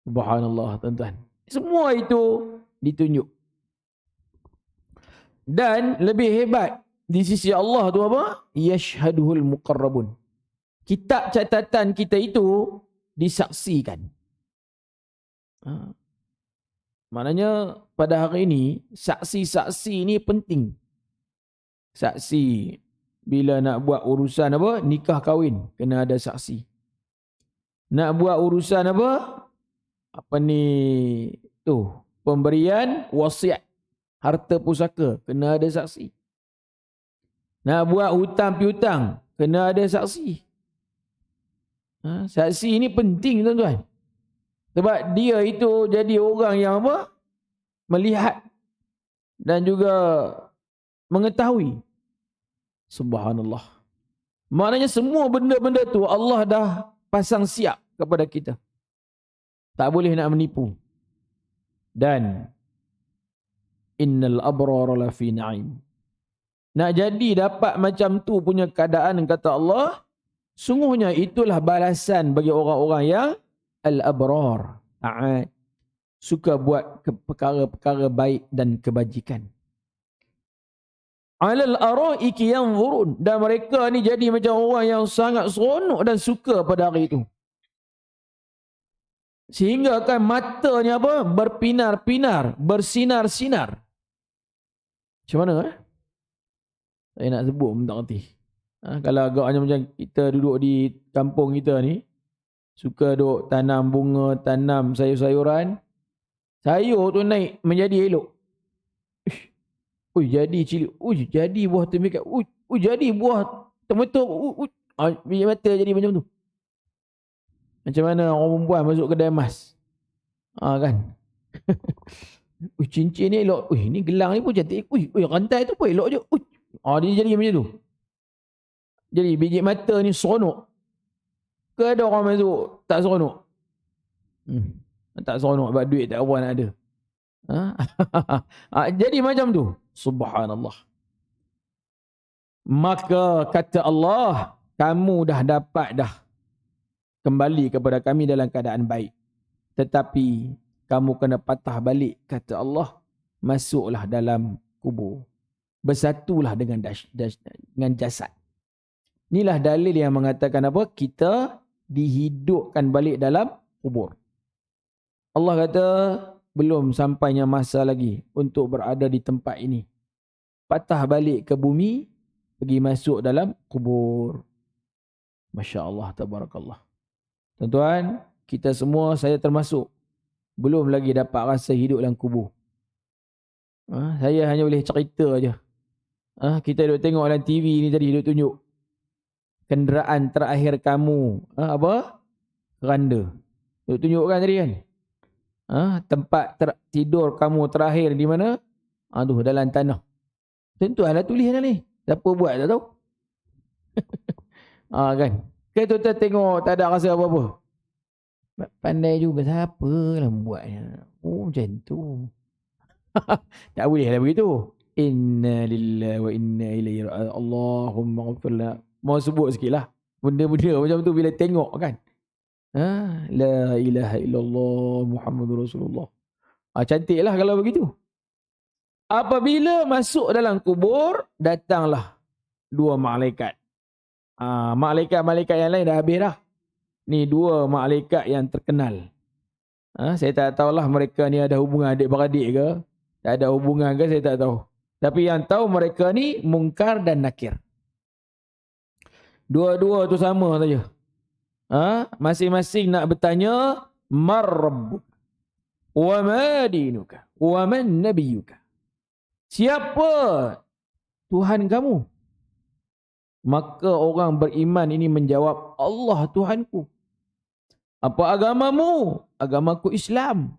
Subhanallah tuan-tuan. Semua itu ditunjuk. Dan lebih hebat di sisi Allah tu apa? Yashhaduhul muqarrabun. Kitab catatan kita itu disaksikan. Maknanya pada hari ini saksi-saksi ni penting. Saksi bila nak buat urusan apa? Nikah kahwin kena ada saksi. Nak buat urusan apa? Apa ni tu? Pemberian wasiat harta pusaka kena ada saksi. Nak buat hutang piutang kena ada saksi. Saksi ini penting tuan-tuan. Sebab dia itu jadi orang yang apa? Melihat dan juga mengetahui. Subhanallah. Maknanya semua benda-benda tu Allah dah pasang siap kepada kita. Tak boleh nak menipu. Dan innal abrara lafi na'im. Nak jadi dapat macam tu punya keadaan kata Allah, sungguhnya itulah balasan bagi orang-orang yang al-abrar, taat, suka buat perkara-perkara baik dan kebajikan. Alal araiki yanzurun, dan mereka ni jadi macam orang yang sangat seronok dan suka pada hari itu. Sehingga kan matanya apa? Berpinar-pinar, bersinar-sinar. Macam mana? Saya nak sebut pun tak kerti. Kalau agaknya macam kita duduk di kampung kita ni, Suka duk tanam bunga, tanam sayur-sayuran. Sayur tu naik menjadi elok. Ui, jadi cili. Ui, jadi buah tembikat. Ui, jadi buah temetuk. Biji mata jadi macam tu. Macam mana orang perempuan masuk kedai emas. Kan. Ui, cincin ni elok. Ui, ni gelang ni pun cantik. Ui, rantai tu pun elok je. Ui. Dia jadi macam tu. Jadi biji mata ni seronok. Ke ada orang masuk tak seronok? Tak seronok sebab duit tak apa nak ada. Jadi macam tu. Subhanallah. Maka kata Allah, kamu dah dapat dah kembali kepada kami dalam keadaan baik. Tetapi kamu kena patah balik, kata Allah, masuklah dalam kubur. Bersatulah dengan jasad. Inilah dalil yang mengatakan apa? Kita dihidupkan balik dalam kubur. Allah kata, belum sampainya masa lagi untuk berada di tempat ini. Patah balik ke bumi, pergi masuk dalam kubur. Masya Allah, tabarakallah. Tuan-tuan, kita semua, saya termasuk, belum lagi dapat rasa hidup dalam kubur. Saya hanya boleh cerita aja. Kita duduk tengok dalam TV ni tadi, duduk tunjuk. Kenderaan terakhir kamu, keranda. Duduk tunjukkan tadi kan. Tempat tidur kamu terakhir di mana? Dalam tanah. Tuan-tuan lah tulis ni. Siapa buat tak tahu. Kan. Kita tengok tak ada rasa apa-apa. Pandai juga siapa lah buatnya. Macam tu. Tak boleh lah begitu. Inna lillahi wa inna ilaihi raji'un. Allahumma ghafirlah. Mau sebut sikit lah. Benda-benda macam tu bila tengok kan. La ilaha illallah Muhammadur Rasulullah. Cantiklah kalau begitu. Apabila masuk dalam kubur, datanglah dua malaikat. Malaikat-malaikat yang lain dah habis dah. Ni dua malaikat yang terkenal. Saya tak tahulah mereka ni ada hubungan adik-beradik ke. Tak ada hubungan ke, saya tak tahu. Tapi yang tahu mereka ni Munkar dan Nakir. Dua-dua tu sama saja. Masing-masing nak bertanya, Mar Rabbuk, wa ma dinuka, wa man nabiyuka. Siapa Tuhan kamu? Maka orang beriman ini menjawab, Allah Tuhanku. Apa agamamu? Agamaku Islam.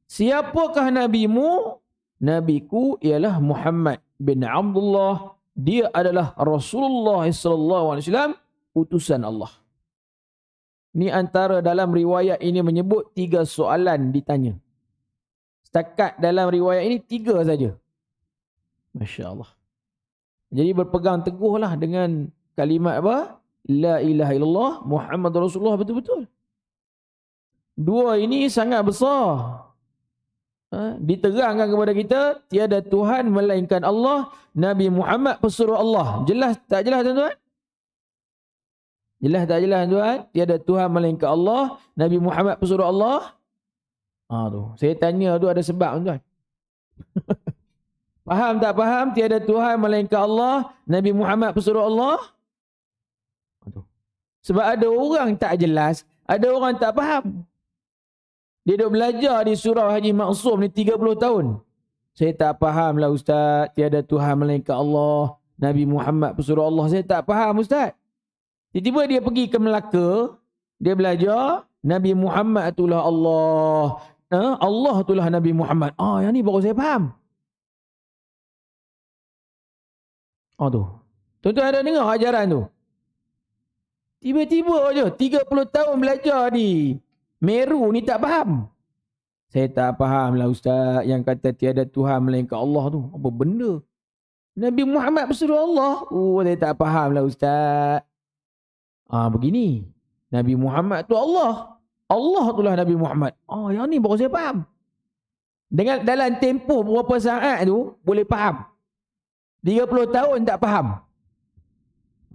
Siapakah nabimu? Nabiku ialah Muhammad bin Abdullah. Dia adalah Rasulullah SAW, utusan Allah. Ni antara dalam riwayat ini menyebut 3 soalan ditanya. Setakat dalam riwayat ini 3 saja. Masya Allah. Jadi berpegang teguhlah dengan kalimat apa? La ilaha illallah Muhammad Rasulullah betul-betul. 2 ini sangat besar. Diterangkan kepada kita, tiada Tuhan melainkan Allah, Nabi Muhammad pesuruh Allah. Jelas tak jelas tuan-tuan? Jelas tak jelas tuan? Tiada Tuhan melainkan Allah, Nabi Muhammad pesuruh Allah. Saya tanya tu ada sebab tuan. Faham tak faham? Tiada Tuhan melainkan Allah, Nabi Muhammad pesuruh Allah. Sebab ada orang tak jelas, ada orang tak faham. Dia dah belajar di surau Haji Maksum ni 30 tahun. Saya tak faham lah Ustaz. Tiada Tuhan melainkan Allah, Nabi Muhammad pesuruh Allah. Saya tak faham Ustaz. Tiba-tiba dia pergi ke Melaka. Dia belajar. Nabi Muhammad itulah Allah. Allah itulah Nabi Muhammad. Yang ni baru saya faham. Tu. Tuan-tuan ada dengar ajaran tu? Tiba-tiba je 30 tahun belajar di Meru ni tak faham. Saya tak faham lah Ustaz yang kata tiada Tuhan melainkan Allah tu. Apa benda? Nabi Muhammad pesuruh Allah. Saya tak faham lah Ustaz. Begini. Nabi Muhammad tu Allah. Allah itulah Nabi Muhammad. Yang ni baru saya faham. Dengan dalam tempoh berapa saat tu boleh faham. 30 tahun tak faham.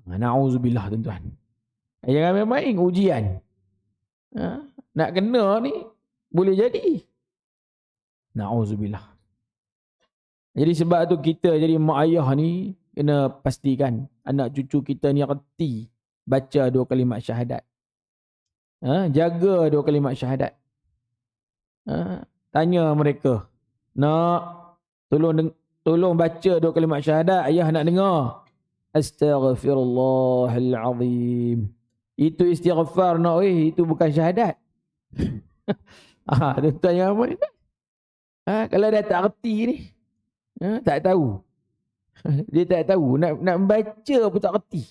Na'udzubillah tuan-tuan. Jangan main-main ujian. Nak kena ni boleh jadi. Na'udzubillah. Jadi sebab tu kita jadi mak ayah ni kena pastikan anak cucu kita ni reti baca 2 kalimat syahadat. Jaga dua kalimat syahadat. Tanya mereka, nak tolong baca dua kalimat syahadat, ayah nak dengar. Astaghfirullahalazim. Itu istighfar nak, itu bukan syahadat. Tuan yang apa ni? Kalau dah tak reti ni, tak tahu. Dia tak tahu, nak baca pun tak reti.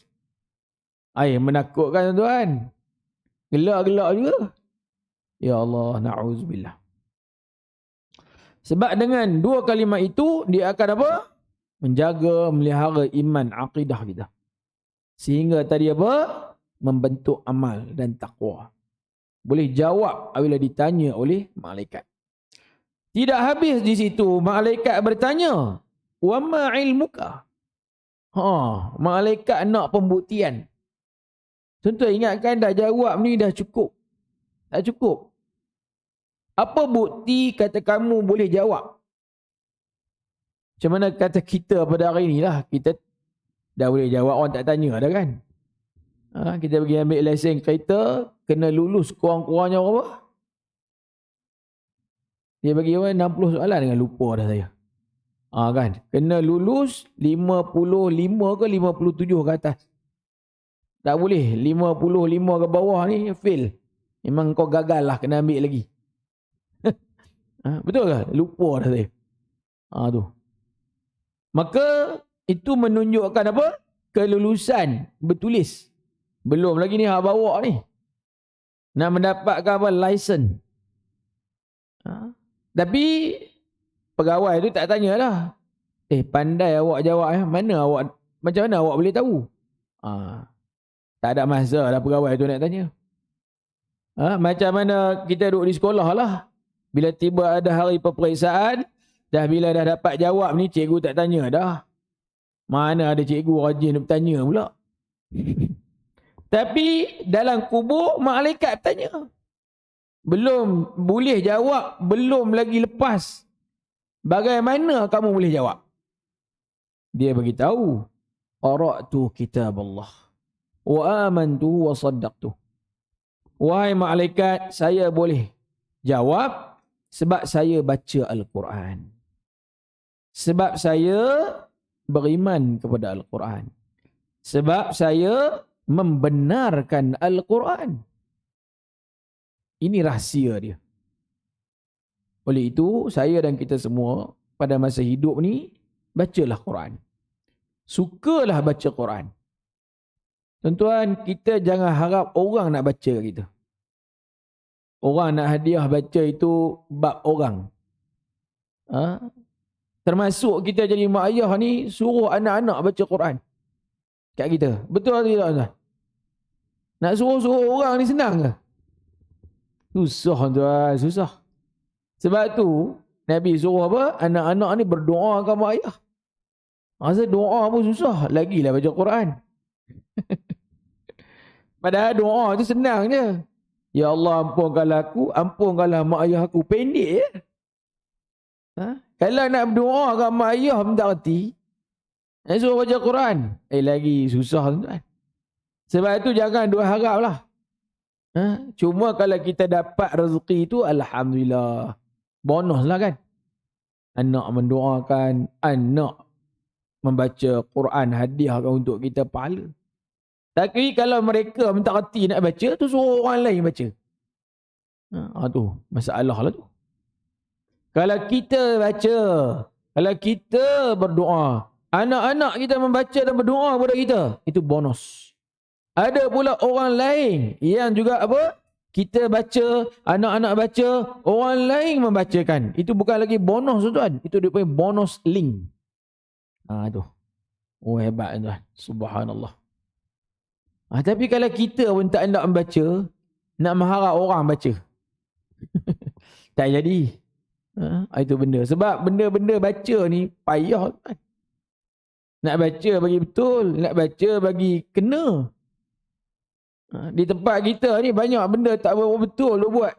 Menakutkan tuan. Gelak-gelak juga. Ya Allah, na'udzubillah. Sebab dengan dua kalimat itu, dia akan apa? Menjaga, melihara iman, akidah kita. Sehingga tadi apa? Membentuk amal dan taqwa. Boleh jawab apabila ditanya oleh malaikat. Tidak habis di situ, malaikat bertanya, wa ma ilmuka? Malaikat nak pembuktian. Tuan-tuan ingatkan dah jawab ni dah cukup. Tak cukup. Apa bukti kata kamu boleh jawab? Macam mana kata kita pada hari ni lah. Kita dah boleh jawab, orang tak tanya dah kan. Kita pergi ambil lesen kereta, kena lulus kurang-kurangnya berapa? Dia bagi 60 soalan dengan lupa dah saya. Kan. Kena lulus 55 ke 57 ke atas. Tak boleh 55 ke bawah ni fail. Memang kau gagal lah, kena ambil lagi. Betul ke? Lupa dah saya. Tu. Maka itu menunjukkan apa? Kelulusan bertulis. Belum lagi ni hak bawa ni. Nak mendapatkan apa? License. Tapi pegawai tu tak tanya lah. Pandai awak jawab. Macam mana awak boleh tahu? Tak ada masa lah pegawai tu nak tanya. Macam mana kita duduk di sekolah lah. Bila tiba ada hari peperiksaan, bila dah dapat jawab ni, cikgu tak tanya dah. Mana ada cikgu rajin bertanya pula. Tapi dalam kubur, malaikat bertanya. Belum boleh jawab, belum lagi lepas. Bagaimana kamu boleh jawab? Dia beritahu, qara'tu kitab Allah. Wa amantu wa saddaqtu. Wahai malaikat, saya boleh jawab sebab saya baca Al-Quran. Sebab saya beriman kepada Al-Quran. Sebab saya membenarkan Al-Quran. Ini rahsia dia. Oleh itu, saya dan kita semua pada masa hidup ni, bacalah Quran. Sukalah baca Quran. Tuan-tuan, kita jangan harap orang nak baca kita. Orang nak hadiah baca itu bab orang. Termasuk kita jadi mak ayah ni, suruh anak-anak baca Quran kat kita. Betul atau tidak, tuan? Nak suruh-suruh orang ni senang ke? Susah, tuan. Susah. Sebab tu, Nabi suruh apa? Anak-anak ni berdoa ke mak ayah. Masa doa pun susah. Lagilah baca Quran. Padahal doa tu senang je. Ya Allah, ampunkanlah aku, ampunkanlah mak ayah aku. Pendek je. Kalau nak berdoa kat mak ayah pun tak erti. Nak suruh baca Quran. Lagi susah, tuan. Sebab tu jangan dua harap lah. Cuma kalau kita dapat rezeki tu, alhamdulillah. Bonus lah kan. Anak mendoakan, anak membaca Quran, hadiahkan untuk kita pahala. Tapi kalau mereka minta reti nak baca, tu suruh orang lain baca. Tu masalah lah tu. Kalau kita baca, kalau kita berdoa, anak-anak kita membaca dan berdoa kepada kita, itu bonus. Ada pula orang lain yang juga apa? Kita baca, anak-anak baca, orang lain membacakan. Itu bukan lagi bonus, tuan. Itu dia punya bonus link. Tu. Hebat, tuan. Subhanallah. Tapi kalau kita pun tak nak membaca, nak mengharap orang baca. Tak jadi. Itu benda. Sebab benda-benda baca ni payah. Nak baca bagi betul, nak baca bagi kena. Di tempat kita ni banyak benda tak betul lo buat.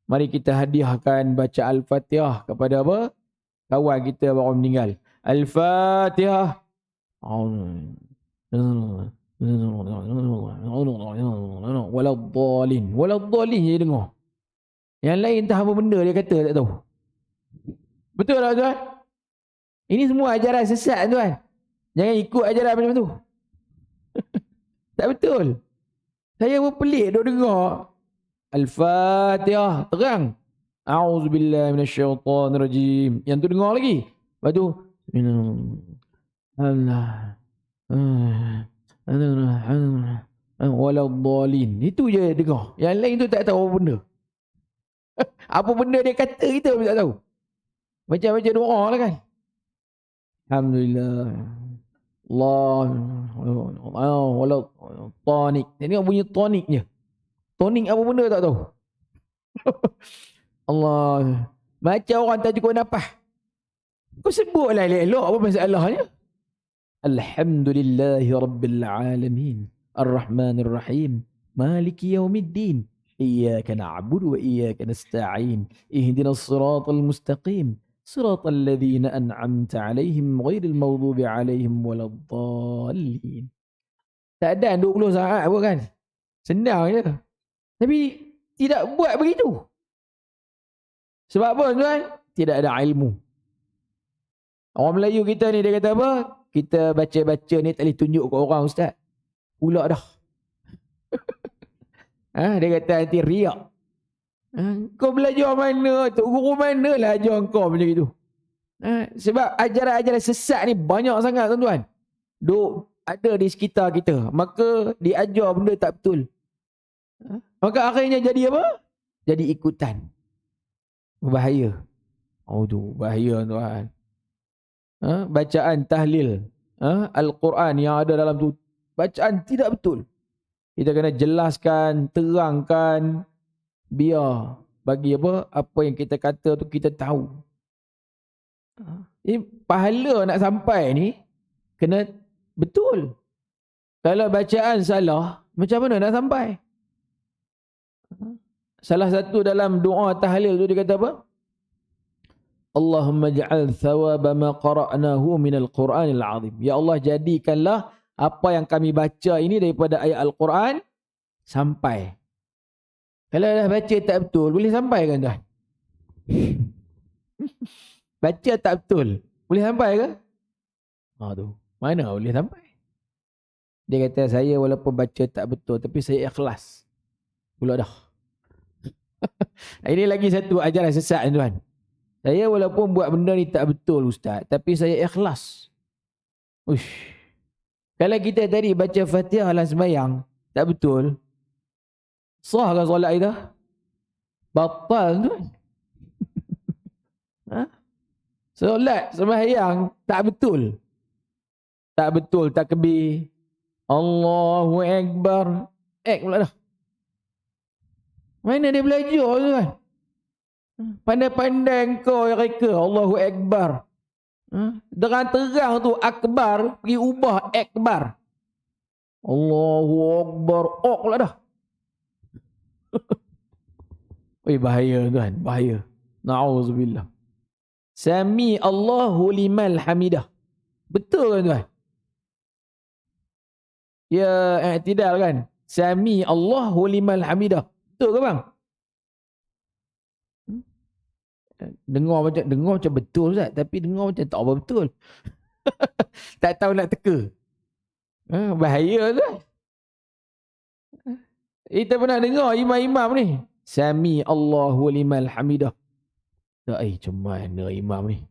Mari kita hadiahkan baca Al-Fatihah kepada apa? Kawan kita baru meninggal. Al-Fatihah. Waladdallin. Waladdallin je dengar. Yang lain entah apa benda dia kata tak tahu. Betul tak tuan? Ini semua ajaran sesat tuan. Jangan ikut ajaran macam tu. Tak betul. Saya pun pelik duk dengar. Al-Fatihah. Terang. A'udzubillahi minasyaitanirrajim. Yang tu dengar lagi. Lepas tu. Allah. Waladdallin. Itu je dengar. Yang lain tu tak tahu apa benda. Apa benda dia kata kita pun tak tahu. Macam-macam doa lah kan. Alhamdulillah. Allah. Tonik. Ini bunyi tonik je. Tonik apa benda tak tahu. Allah. Macam orang tak cukup nafas. Kau sebutlah elok-elok apa masalahnya. Alhamdulillahi Rabbil Alamin. Ar-Rahmanir-Rahim. Maliki Yawmiddin. Iyyaka na'budu wa iyyaka nasta'in. Ihdinas siratal mustaqim. Siratal ladzina an'amta 'alaihim ghairil maghdubi 'alaihim waladdallin. Tak ada 20 saat pun kan. Senang je. Tapi tidak buat begitu. Sebab apa tuan? Tidak ada ilmu. Orang Melayu kita ni dia kata apa? Kita baca-baca ni tak boleh tunjuk ke orang ustaz. Pula dah. Dia kata nanti riak. Kau belajar mana? Tok guru mana lah ajar kau macam itu? Sebab ajaran-ajaran sesat ni banyak sangat tuan-tuan. Duk ada di sekitar kita. Maka diajar benda tak betul. Maka akhirnya jadi apa? Jadi ikutan. Bahaya. Oh tu bahaya tuan. Bacaan tahlil. Al-Quran yang ada dalam tu. Bacaan tidak betul. Kita kena jelaskan, terangkan. Biar bagi apa yang kita kata tu kita tahu. Pahala nak sampai ni kena betul. Kalau bacaan salah, macam mana nak sampai? Salah satu dalam doa tahlil tu dia kata apa? Allahumma ja'al thawaba ma qara'nahu minal Qur'anil azim. Ya Allah, jadikanlah apa yang kami baca ini daripada ayat Al-Quran sampai. Kalau dah baca tak betul, boleh sampai kan tuan? Baca tak betul, boleh sampai ke? Tu, mana boleh sampai? Dia kata saya walaupun baca tak betul, tapi saya ikhlas. Pula dah. Ini lagi satu ajaran sesat tuan. Saya walaupun buat benda ni tak betul ustaz, tapi saya ikhlas. Uish. Kalau kita tadi baca Fatihah dalam sembahyang tak betul, sah ke solat kita? Batal tuan. Solat sembahyang tak betul. Tak betul takbir. Allahu Akbar. Pula dah. Mana dia belajar tuan? Pandai-pandai kau yang reka Allahu Akbar. Terang-terang tu akbar pergi ubah akbar. Allahu Akbar. Pula dah. Bahaya tuan, bahaya. Na'udzubillah. Sami Allahu liman hamidah. Betul kan tuan? Ya, i'tidal kan? Sami Allahu liman hamidah. Betul ke bang? Dengar macam betul Ustaz, tapi dengar macam tak apa betul. Tak tahu nak teka. Bahaya tu. Kita pernah dengar imam-imam ni. Sami Allahu liman hamidah. Macam mana imam ni?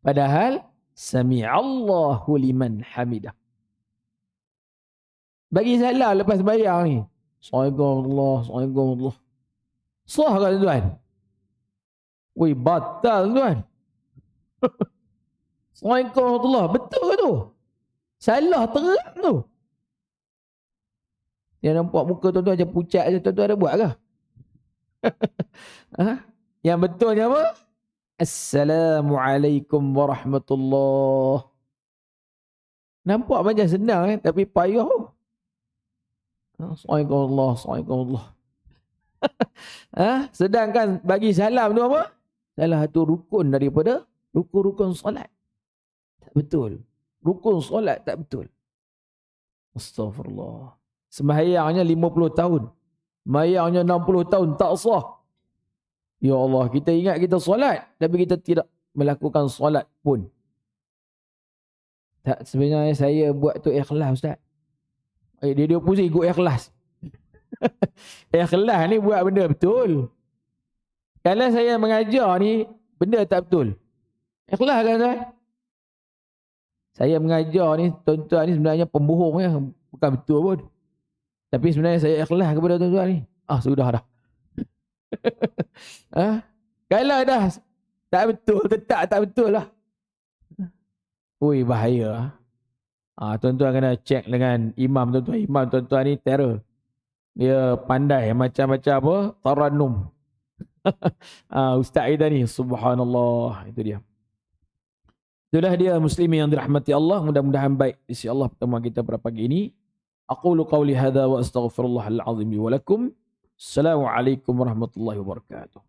Padahal Sami Allahu liman hamidah. Bagi salam lepas bayang ni. Assalamualaikum. Sah kan tuan? Batal tuan. Assalamualaikum. Betul ke tu? Salah terang tu. Dia nampak muka tuan-tuan macam pucat je. Tuan-tuan ada buat ke? Yang betulnya apa? Assalamualaikum warahmatullahi. Nampak macam senang tapi payah. Assalamualaikum. Sedangkan bagi salam tu apa? Salah satu rukun daripada rukun-rukun solat. Tak betul. Rukun solat tak betul. Astagfirullah. Sembahyangnya 50 tahun. Sembahyangnya 60 tahun. Tak sah. Ya Allah, kita ingat kita solat. Tapi kita tidak melakukan solat pun. Tak, sebenarnya saya buat tu ikhlas, Ustaz. Dia pusing ikut ikhlas. Ikhlas ni buat benda betul. Kalau saya mengajar ni, benda tak betul. Ikhlas kan, Ustaz? Saya mengajar ni, tuan-tuan ni sebenarnya pembohong ya. Bukan betul pun. Tapi sebenarnya saya ikhlas kepada tuan-tuan ni. Sudah dah. Kalau dah tak betul, tetap tak betul lah. Ui, bahaya. Tuan-tuan kena cek dengan imam tuan-tuan. Imam tuan-tuan ni terror. Dia pandai macam-macam apa? Tarannum. Ustaz kita ni, subhanallah. Itu dia. Itulah dia muslimin yang dirahmati Allah. Mudah-mudahan baik di sisi Allah pertemuan kita pada pagi ini. Aqulu qawli hadha wa astaghfirullahal azim li wa lakum. Assalamualaikum warahmatullahi wabarakatuh.